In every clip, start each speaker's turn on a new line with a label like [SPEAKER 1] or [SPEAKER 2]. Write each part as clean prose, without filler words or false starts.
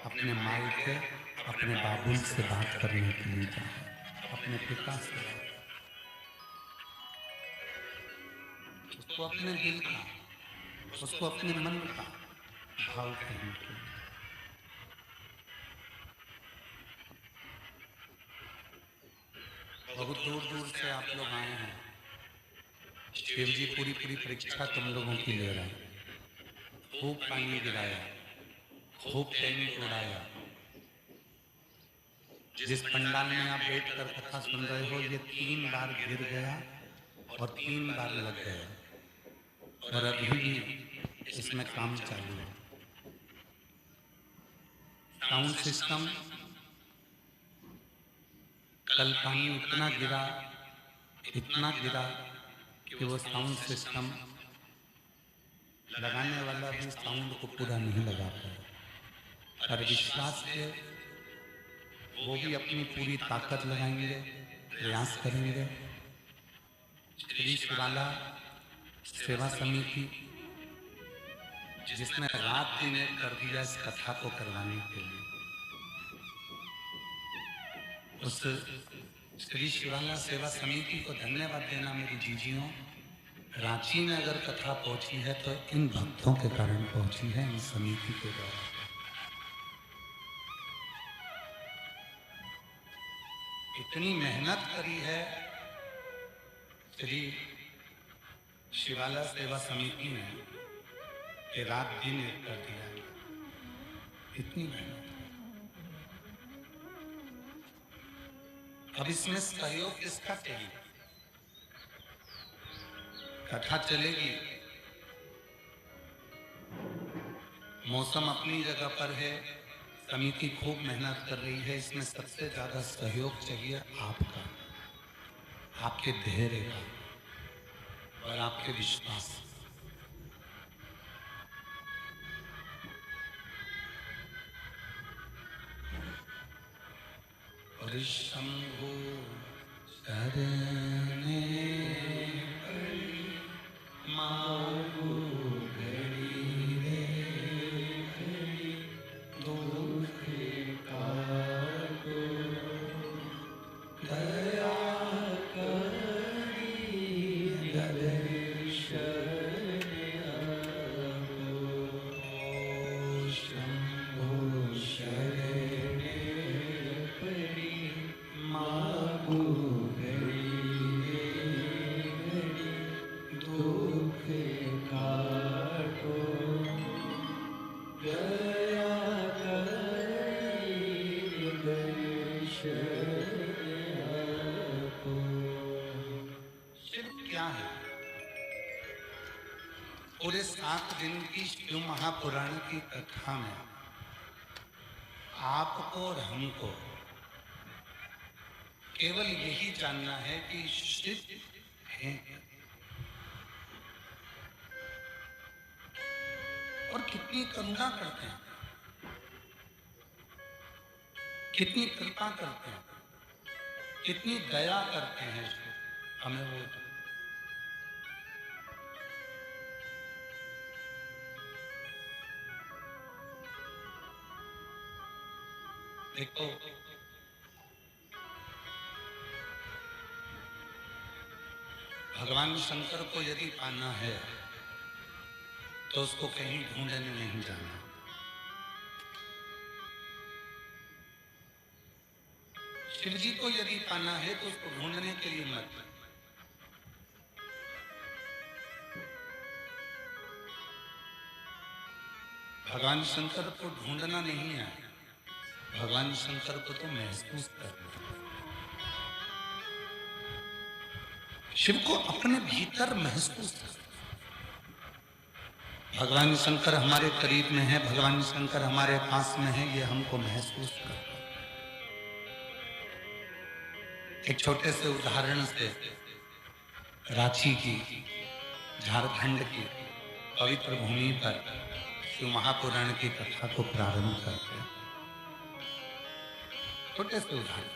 [SPEAKER 1] अपने मायके अपने बाबुल से बात करने के लिए जाए, अपने पिता से बात, उसको अपने दिल का, उसको अपने मन का भाव कहने के लिए। बहुत दूर दूर से आप लोग आए हैं। शिव जी पूरी परीक्षा तुम लोगों की ले रहे हैं। खूब पानी गिराया, खूब टेंट उड़ाया। जिस पंडाल में आप बैठकर कथा सुन रहे हो, ये 3 बार गिर गया और 3 बार लग गया, और अभी भी इसमें काम चालू है। साउंड सिस्टम, कल पानी इतना गिरा कि वो साउंड सिस्टम लगाने वाला भी साउंड को पूरा नहीं लगा पाया। पर विश्वास है वो भी अपनी पूरी ताकत लगाएंगे, प्रयास करेंगे। श्री शिवाला सेवा समिति, जिसने रात दिन एक कर दिया इस कथा को करवाने के लिए, उस श्री शिवाला सेवा समिति को धन्यवाद देना मेरी जीजियों। रांची में अगर कथा पहुंची है तो इन भक्तों के कारण पहुंची है, इन समिति के द्वारा। इतनी मेहनत करी है श्री शिवाला सेवा समिति ने कि रात दिन एक कर दिया। इतनी मेहनत। अब इसमें सहयोग किसका चाहिए? कथा चलेगी, मौसम अपनी जगह पर है, समिति खूब मेहनत कर रही है। इसमें सबसे ज्यादा सहयोग चाहिए आपका, आपके धैर्य का और आपके विश्वास। और शंभु शरणे मागु घड़ी रे घड़ी, दुख काटो दया करी दर्शन आपो। शंभु शरणे पड़ी मागु घड़ी रे घड़ी, दुख काटो दया करी दर्शन आपो। शिव क्या है? पूरे 7 दिन की शिव महापुराण की कथा में आपको और हमको केवल यही जानना है कि शिव है और कितनी करुणा करते हैं, कितनी कृपा करते हैं, कितनी दया करते हैं हमें। वो देखो, भगवान शंकर को यदि पाना है तो उसको कहीं ढूंढने नहीं जाना। शिव जी को यदि पाना है तो उसको ढूंढने के लिए मत। भगवान शंकर को ढूंढना नहीं है, भगवान शंकर को तो महसूस करना। शिव को अपने भीतर महसूस करना। भगवान शंकर हमारे करीब में है, भगवान शंकर हमारे पास में है, ये हमको महसूस करना। एक छोटे से उदाहरण से रांची की, झारखंड की पवित्र भूमि पर शिव महापुराण की कथा को प्रारंभ करते हैं। छोटे से उदाहरण।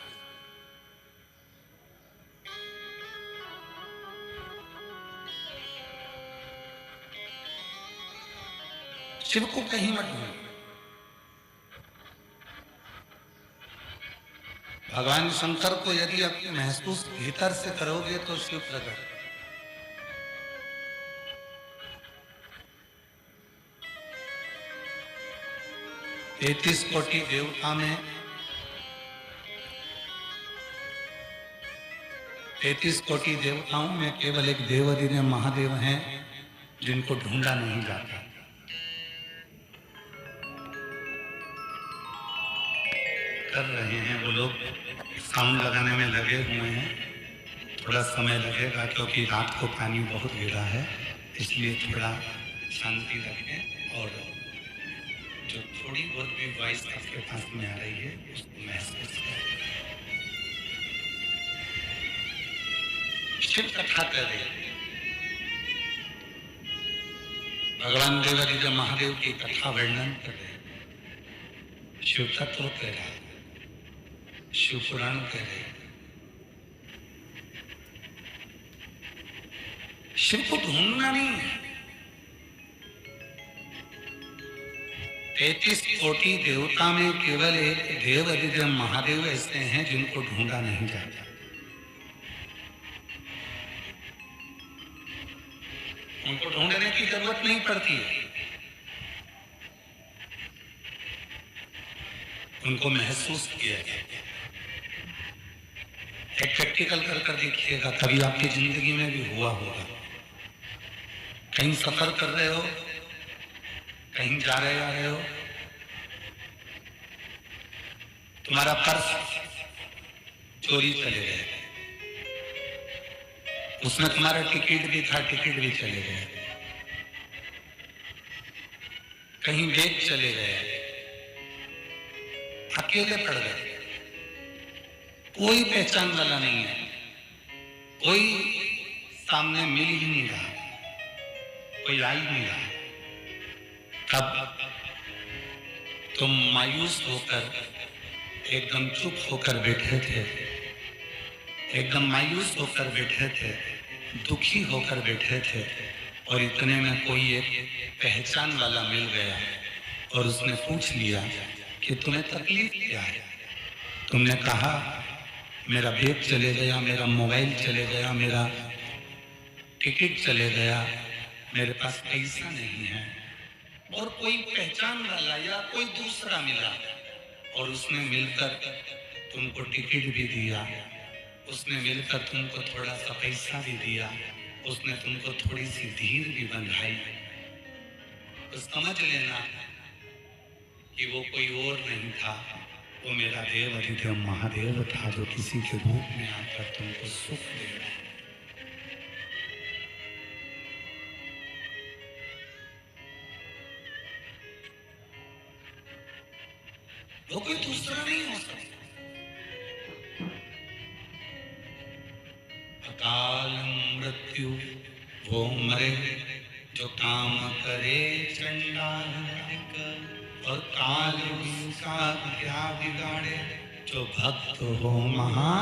[SPEAKER 1] शिव को कहीं मत ढूंढो, भगवान शंकर को यदि आप महसूस भीतर से करोगे तो शिव प्रकट। 33 कोटि देवता में 33 कोटि देवताओं में केवल एक देवाधिदेव महादेव हैं जिनको ढूंढा नहीं जाता। कर रहे हैं वो लोग, साउंड लगाने में लगे हुए हैं। थोड़ा समय लगेगा क्योंकि रात को पानी बहुत गिरा है, इसलिए थोड़ा शांति रखें और जो थोड़ी बहुत भी वॉइस आपके पास में आ रही है उसको महसूस करें। शिव कथा करें, भगवान देवाधिदेव महादेव की कथा वर्णन करें, शिव तत्व करें, शिव पुराण करें। शिव को ढूंढना नहीं है। 33 कोटि देवता में केवल एक देवाधिदेव महादेव ऐसे हैं जिनको ढूंढा नहीं जाता। उनको ढूंढने की जरूरत नहीं पड़ती है, उनको महसूस किया जाए। एक प्रैक्टिकल कर देखिएगा, कभी आपकी जिंदगी में भी हुआ होगा। कहीं सफर कर रहे हो, कहीं जा रहे हो, तुम्हारा पर्स चोरी चले गए, उसमें तुम्हारा टिकट भी था, टिकट भी चले गए, कहीं बैग चले गए, अकेले पड़ गए, कोई पहचान वाला नहीं है, कोई सामने मिल ही नहीं रहा, कोई आ ही नहीं रहा। तब तुम मायूस होकर एकदम चुप होकर बैठे थे, एकदम मायूस होकर बैठे थे, दुखी होकर बैठे थे, और इतने में कोई एक पहचान वाला मिल गया और उसने पूछ लिया कि तुम्हें तकलीफ क्या है। तुमने कहा मेरा बैग चले गया, मेरा मोबाइल चले गया, मेरा टिकट चले गया, मेरे पास पैसा नहीं है। और कोई पहचान वाला या कोई दूसरा मिला और उसने मिलकर तुमको टिकट भी दिया, उसने मिलकर तुमको थोड़ा सा पैसा भी दिया, उसने तुमको थोड़ी सी धीर भी बंधाई, तो समझ लेना कि वो कोई और नहीं था, वो मेरा देवाधिदेव महादेव था जो किसी के रूप में आकर तुमको सुख दे रहा है। वो कोई दूसरा नहीं हो सकता। अकाल मृत्यु वो मरे जो काम करे चंडाल, और काल उसका क्या बिगाड़े जो भक्त हो महा।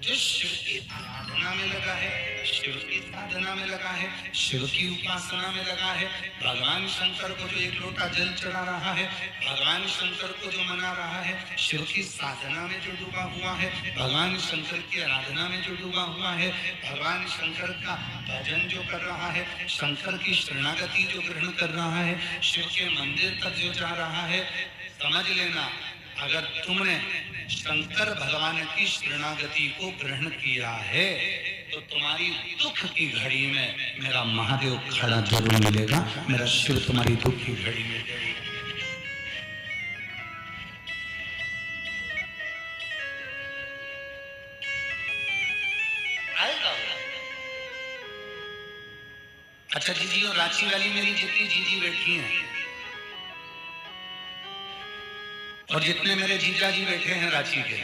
[SPEAKER 1] जो शिव की आराधना में लगा है, शिव की साधना में लगा है, शिव की उपासना में लगा है, भगवान शंकर को जो एक लोटा जल चढ़ा रहा है, भगवान शंकर को जो मना रहा है, शिव की साधना में जो डूबा हुआ है, भगवान शंकर की आराधना में जो डूबा हुआ है, भगवान शंकर का भजन जो कर रहा है, शंकर की शरणागति जो ग्रहण कर रहा है, शिव के मंदिर तक जो जा रहा है, समझ लेना अगर तुमने शंकर भगवान की शरणागति को ग्रहण किया है तो तुम्हारी दुख की घड़ी में मेरा महादेव खड़ा जरूर मिलेगा, मेरा शिव तुम्हारी दुख की घड़ी में आएगा। अच्छा जीजी, और रांची वाली मेरी जितनी जीजी बैठी हैं और जितने मेरे जीजा जी बैठे हैं रांची के,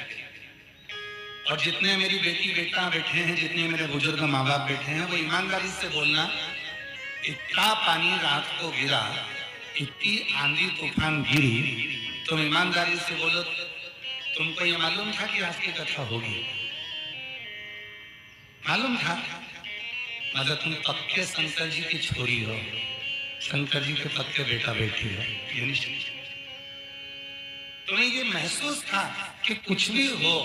[SPEAKER 1] और जितने मेरी बेटी बेटा बैठे हैं, जितने मेरे बुजुर्ग माँ बाप बैठे हैं, वो ईमानदारी से बोलना, इतना पानी रात को गिरा, इतनी आंधी तूफान गिरी, तुम ईमानदारी से बोलो, तुमको ये मालूम था कि आज की कथा होगी? मालूम था? मतलब तुम पक्के शंकर जी की छोरी हो, शंकर जी के पक्के बेटा बेटी हो, ये नहीं। तुम्हें ये महसूस था कि कुछ भी हो,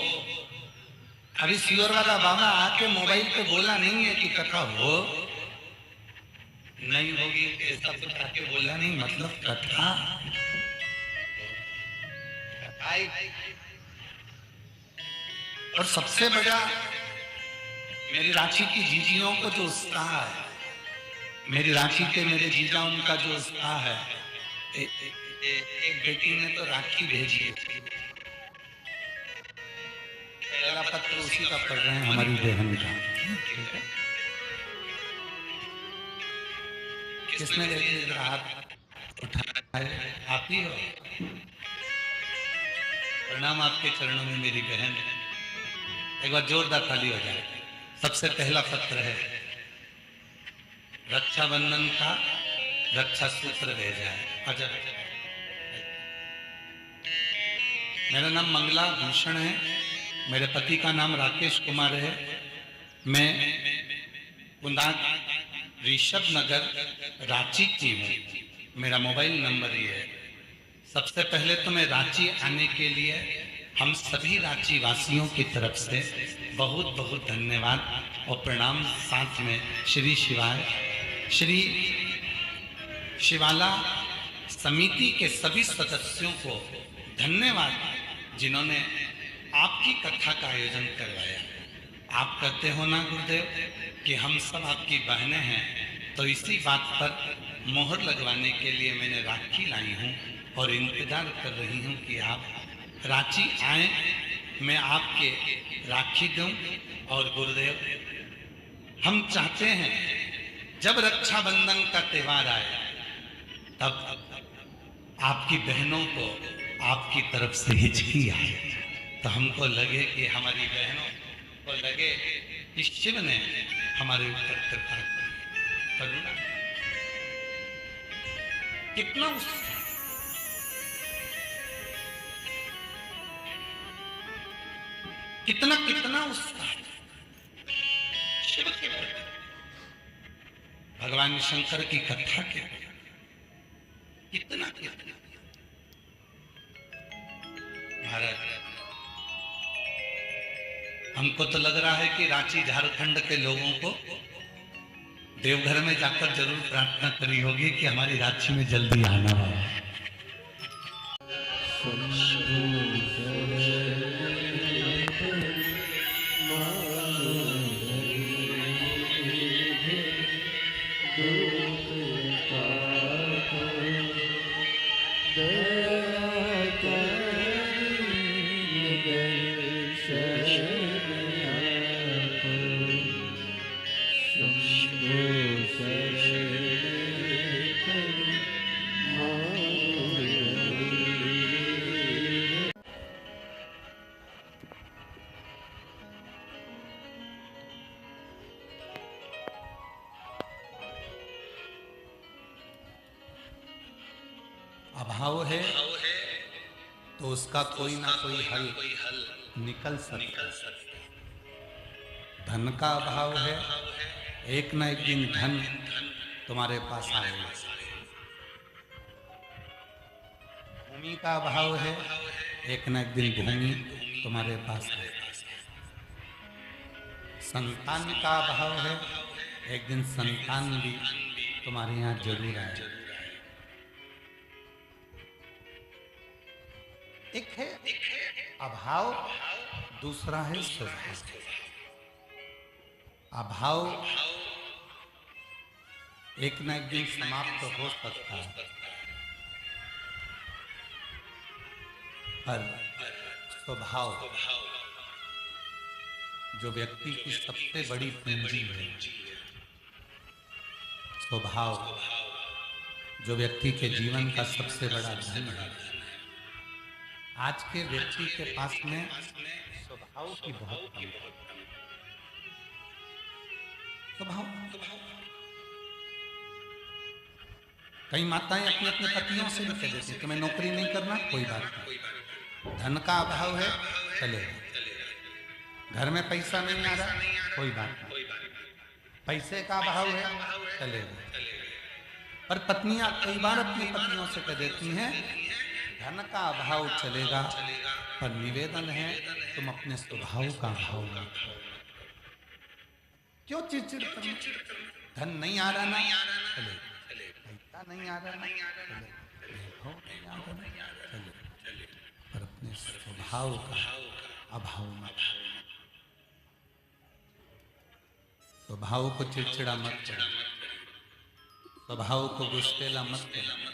[SPEAKER 1] अभी सियोर वाला बाबा आके मोबाइल पे बोला नहीं है कि कथा हो नहीं होगी, ऐसा कुछ आके बोला नहीं, मतलब कथा आई। और सबसे बड़ा मेरी रांची की जीजियों को जो उत्साह है, मेरी रांची के मेरे जीजा उनका जो उत्साह है, एक बेटी ने तो राखी भेजी, पहला पत्र उसी का पढ़ रहे हैं, हमारी बहन का। किसने हाथ उठाए? आप ही हो। प्रणाम आपके चरणों में मेरी बहन। एक बार जोरदार ताली हो जाए। सबसे पहला पत्र है, रक्षाबंधन का रक्षा सूत्र भेजा है। अच्छा, मेरा नाम मंगला भूषण है, मेरे पति का नाम राकेश कुमार है। मैं ऋषभ नगर रांची की हूँ। मेरा मोबाइल नंबर ये है। सबसे पहले तो मैं रांची आने के लिए हम सभी रांची वासियों की तरफ से बहुत बहुत धन्यवाद और प्रणाम, साथ में श्री शिवाय श्री शिवाला समिति के सभी सदस्यों को धन्यवाद, जिन्होंने आपकी कथा का आयोजन करवाया। आप कहते हो ना गुरुदेव कि हम सब आपकी बहनें हैं, तो इसी बात पर मोहर लगवाने के लिए मैंने राखी लाई हूँ और इंतजार कर रही हूँ कि आप रांची आए, मैं आपके राखी दूं। और गुरुदेव, हम चाहते हैं जब रक्षाबंधन का त्योहार आए तब आपकी बहनों को आपकी तरफ से हिचकी आए, तो हमको लगे कि हमारी बहनों को लगे कि शिव ने हमारे ऊपर कृपा करुणा। कितना कितना कितना उत्साह शिव के प्रति, भगवान शंकर की कथा के कितना कितना। महाराज, हमको तो लग रहा है कि रांची झारखंड के लोगों को देवघर में जाकर जरूर प्रार्थना करी होगी कि हमारी रांची में जल्दी आना हो। अभाव है तो उसका कोई ना कोई हल निकल सकता है। धन का अभाव है, एक ना एक दिन धन तुम्हारे पास आएगा। भूमि का अभाव है, एक ना एक दिन भूमि तुम्हारे पास आएगा। संतान का अभाव है, एक दिन संतान भी तुम्हारे यहाँ जरूर आएगा। एक है अभाव, दूसरा है स्वभाव। अभाव एक न एक दिन समाप्त हो सकता है, पर स्वभाव जो व्यक्ति की सबसे बड़ी पूंजी है, स्वभाव जो व्यक्ति के जीवन का सबसे बड़ा धन है। आज के व्यक्ति के पास में स्वभाव की बहुत कमी है। स्वभाव, कई माताएं अपने अपने पतियों से भी कह देती कि मैं नौकरी नहीं करना, कोई बात नहीं। धन का अभाव है, चलेगा। घर में पैसा नहीं आ रहा, कोई बात नहीं। पैसे का अभाव है, चलेगा। पर पत्नियां कई बार अपने पतियों से कह देती हैं धन का अभाव चलेगा, पर निवेदन है तुम अपने स्वभाव का अभाव मत करो। क्यों चिड़चिड़ करना? धन नहीं आ रहा ना, चले। पैसा नहीं आ रहा ना, चले। वैभव नहीं आ रहा ना, चले। पर अपने स्वभाव का अभाव मत करो। स्वभाव को चिड़चिड़ा मत करो, स्वभाव को गुस्सेला मत करो।